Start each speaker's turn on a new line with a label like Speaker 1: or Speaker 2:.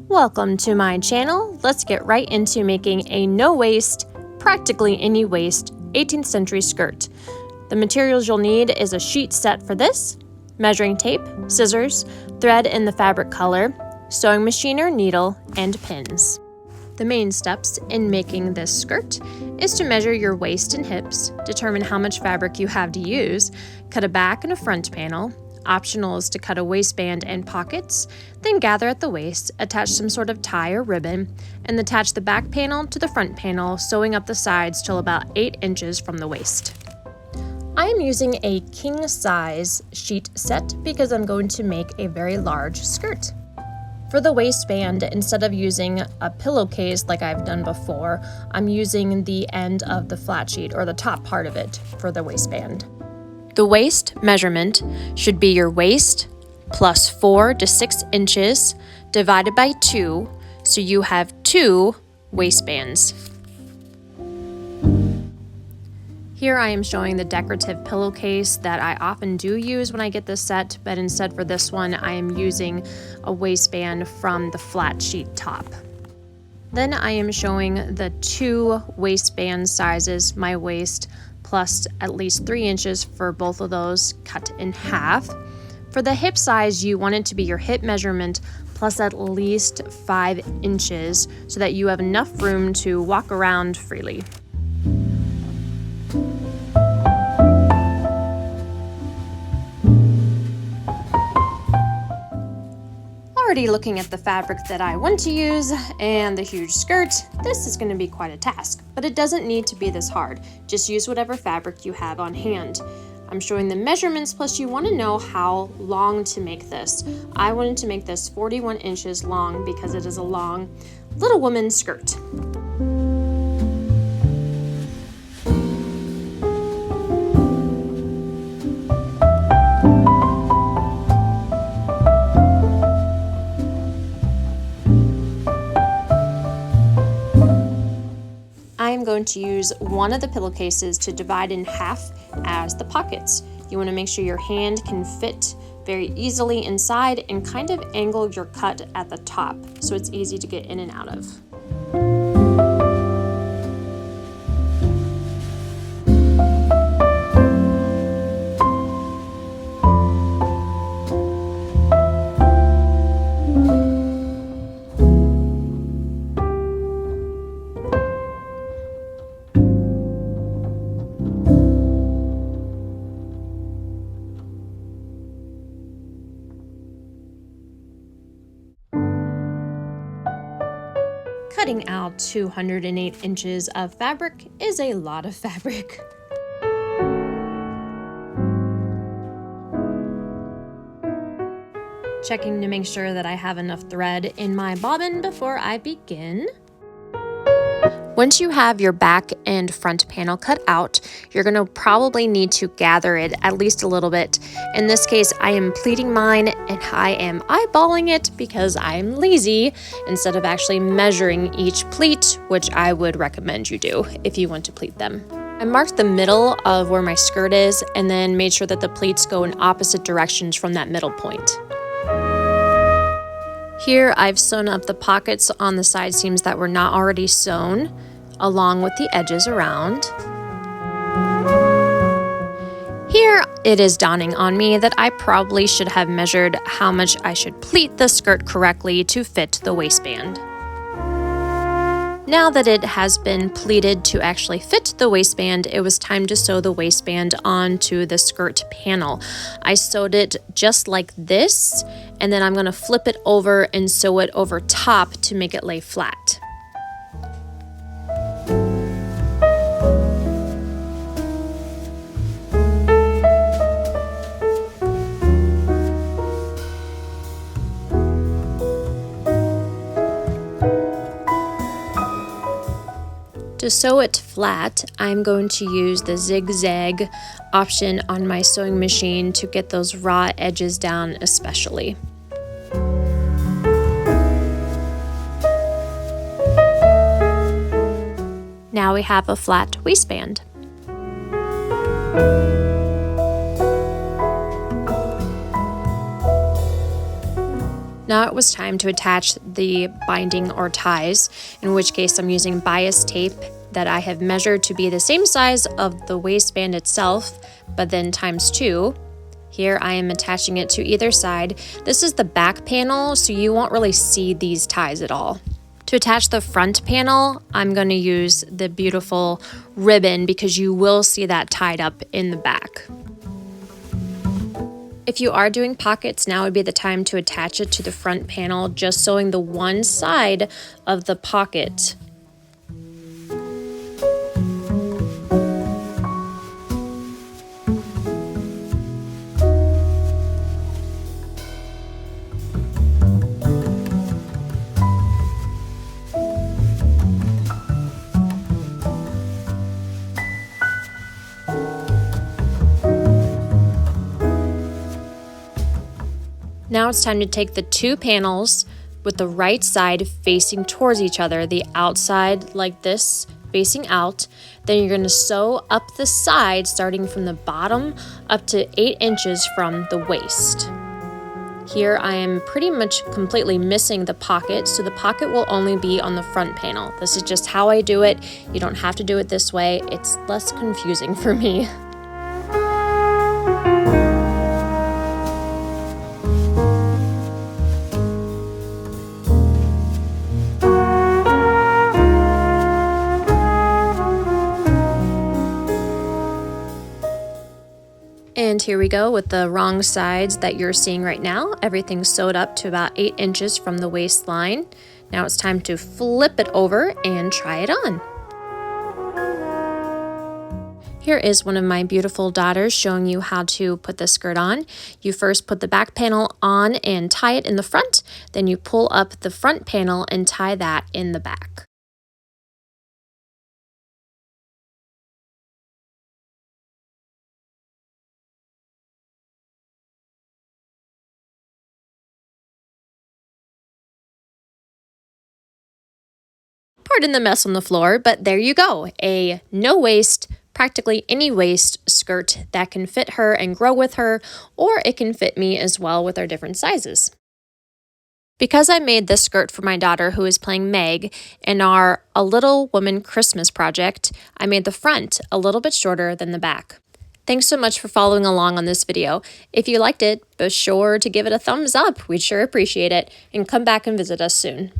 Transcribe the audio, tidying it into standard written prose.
Speaker 1: Welcome to my channel. Let's get right into making a no-waist, practically any waist 18th century skirt. The materials you'll need is a sheet set for this, measuring tape, scissors, thread in the fabric color, sewing machine or needle, and pins. The main steps in making this skirt is to measure your waist and hips, determine how much fabric you have to use, cut a back and a front panel. Optional is to cut a waistband and pockets, then gather at the waist, attach some sort of tie or ribbon, and attach the back panel to the front panel, sewing up the sides till about 8 inches from the waist. I am using a king size sheet set because I'm going to make a very large skirt. For the waistband, instead of using a pillowcase like I've done before, I'm using the end of the flat sheet or the top part of it for the waistband. The waist measurement should be your waist plus 4 to 6 inches divided by 2, so you have 2 waistbands. Here I am showing the decorative pillowcase that I often do use when I get this set, but instead for this one I am using a waistband from the flat sheet top. Then I am showing the 2 waistband sizes, my waist plus at least 3 inches for both of those cut in half. For the hip size, you want it to be your hip measurement plus at least 5 inches so that you have enough room to walk around freely. Already looking at the fabric that I want to use and the huge skirt, this is going to be quite a task, but it doesn't need to be this hard. Just use whatever fabric you have on hand. I'm showing the measurements, plus you want to know how long to make this. I wanted to make this 41 inches long because it is a long little woman skirt. I'm going to use one of the pillowcases to divide in half as the pockets. You want to make sure your hand can fit very easily inside and kind of angle your cut at the top so it's easy to get in and out of. Cutting out 208 inches of fabric is a lot of fabric. Checking to make sure that I have enough thread in my bobbin before I begin. Once you have your back and front panel cut out, you're going to probably need to gather it at least a little bit. In this case, I am pleating mine and I am eyeballing it because I'm lazy instead of actually measuring each pleat, which I would recommend you do if you want to pleat them. I marked the middle of where my skirt is and then made sure that the pleats go in opposite directions from that middle point. Here I've sewn up the pockets on the side seams that were not already sewn, along with the edges around. Here it is dawning on me that I probably should have measured how much I should pleat the skirt correctly to fit the waistband. Now that it has been pleated to actually fit the waistband, it was time to sew the waistband onto the skirt panel. I sewed it just like this, and then I'm going to flip it over and sew it over top to make it lay flat. To sew it flat, I'm going to use the zigzag option on my sewing machine to get those raw edges down especially. Now we have a flat waistband. Now it was time to attach the binding or ties, in which case I'm using bias tape that I have measured to be the same size of the waistband itself, but then times 2. Here I am attaching it to either side. This is the back panel, so you won't really see these ties at all. To attach the front panel, I'm going to use the beautiful ribbon because you will see that tied up in the back. If you are doing pockets, now would be the time to attach it to the front panel, just sewing the one side of the pocket. Now it's time to take the 2 panels with the right side facing towards each other, the outside like this facing out. Then you're going to sew up the side starting from the bottom up to 8 inches from the waist. Here I am pretty much completely missing the pocket, so the pocket will only be on the front panel. This is just how I do it. You don't have to do it this way. It's less confusing for me. And here we go with the wrong sides that you're seeing right now. Everything's sewed up to about 8 inches from the waistline. Now it's time to flip it over and try it on. Here is one of my beautiful daughters showing you how to put the skirt on. You first put the back panel on and tie it in the front. Then you pull up the front panel and tie that in the back. Pardon the mess on the floor, but there you go. A no-waist, practically any waist skirt that can fit her and grow with her, or it can fit me as well with our different sizes. Because I made this skirt for my daughter who is playing Meg in our A Little Woman Christmas project, I made the front a little bit shorter than the back. Thanks so much for following along on this video. If you liked it, be sure to give it a thumbs up. We'd sure appreciate it, and come back and visit us soon.